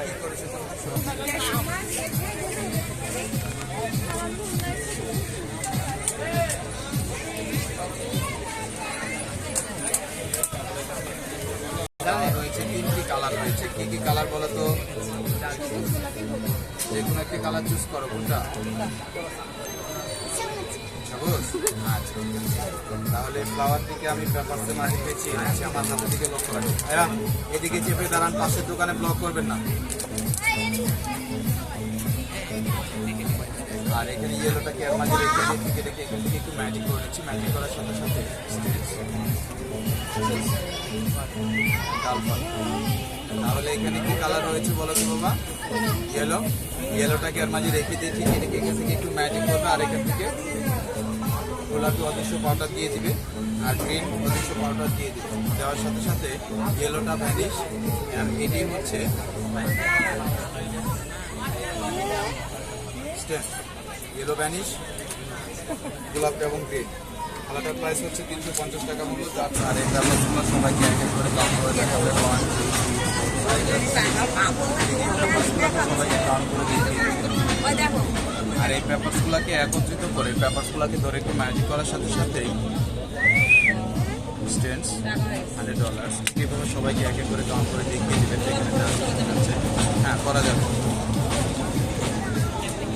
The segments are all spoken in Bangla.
কি করেছে রয়েছে, তিনটি কালার রয়েছে। কি কি কালার বলো তো? যে কোনো একটি কালার চুজ করো, কোনটা? সবুজ। আচ্ছা, তাহলে ফ্লাওয়ার দিকে আমি পেপারসে মাটি পেয়েছি এনেছি, আমার হাতের দিকে লক্ষ্য রাখি। ভাইয়া এদিকে চেপে দাঁড়ান, পাশের দোকানে ব্লক করবেন না। আর এখানে ইয়েলোটাকে এর মাঝে রেখে দিয়ে রেখে এখান থেকে একটু ম্যাজিক করে নিচ্ছি। ম্যাজিক করার সাথে সাথে তাহলে এখানে কি কালার রয়েছে বলো তো বাবা? ইয়েলো। ইয়েলোটাকে এর মাঝে রেখে দিয়েছি, এটাকে এখান থেকে একটু ম্যাজিক করবে আর এখান থেকে গোলাপি অদৃশ্য পাউডার দিয়ে দিবে আর গ্রিন অদৃশ্য পাউডার দিয়ে দিবে। দেওয়ার সাথে সাথে ইয়েলোটা ভ্যানিশ। আর এটি হচ্ছে ইয়েলো ভ্যানিশ, গোলাপ এবং গ্রিন। খেলাটার প্রাইস হচ্ছে 350 টাকা মূল্য। আর এই পেপারসগুলো সবাইকে এক এক করে কাউন্ট করে দেখাবে। আর এই পেপারসগুলোকে একত্রিত করে পেপারসগুলোকে ধরে একটু ম্যাজিক করার সাথে সাথেই স্টেন্স $100 এইভাবে সবাইকে এক এক করে কাউন্ট করে দেখিয়ে দেবেন। হ্যাঁ, করা যাবে।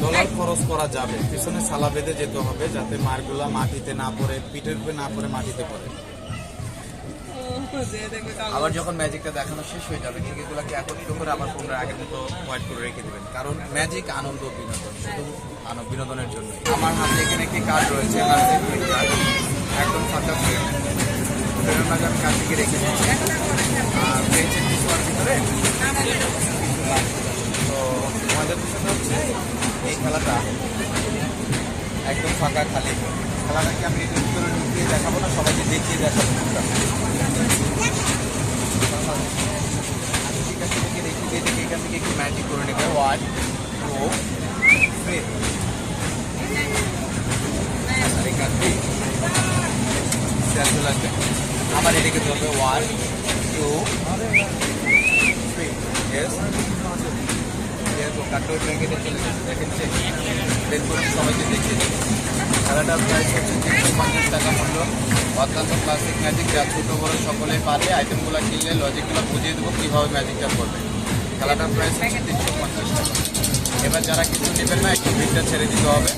ডলার খরচ করা যাবে, পিছনে সালা বেঁধে যেতে হবে যাতে মারগুলা মাটিতে না পড়ে, পিঠের উপরে না পড়ে মাটিতে পড়ে। আবার যখন ম্যাজিকটা দেখানো শেষ হয়ে যাবে, ঠিক এগুলোকে একত্রিত করে আবার পুনরায় আগের মতো হোয়াইট করে রেখে দেবেন, কারণ ম্যাজিক আনন্দ বিনোদন, শুধু বিনোদনের জন্য। আমার হাতে এখানে একটি কার্ড রয়েছে, একদম ফাঁকা প্রেরণাকে আমি কাছ থেকে রেখে দিচ্ছি। আর পেয়েছেন কিছুর ভিতরে। তো মজার বিষয়টা হচ্ছে এই খেলাটা একদম ফাঁকা খালি। খেলাটাকে আমি এটার ভিতরে ঢুকিয়ে দেখাবো না, সবাইকে দেখিয়ে দেখাবো। ঠিক আছে, রেখে দিয়ে দেখে এখান থেকে একটু ম্যাজিক করে নেবে। 1 2 3 আর এখান থেকে লাগবে। আবার এদিকে ধরবে 1 2 3। যেহেতু কাট্টোর প্যাকেটে চলে গেছে, দেখেছে বের করে সবাইকে দেখিয়ে দেবে। খেলাটার প্রাইস হচ্ছে 350 টাকা মূল্য। অত্যন্ত ক্লাসিক ম্যাজিক, যা ছোটো বড়ো সকলেই পারে। আইটেমগুলো কিনলে লজিকগুলো বুঝিয়ে দেবো কীভাবে ম্যাজিকটা করবে। খেলাটার প্রাইস হচ্ছে 350 টাকা। এবার যারা কিছু নেবেন না, একটু ভিড়টা ছেড়ে দিতে হবে।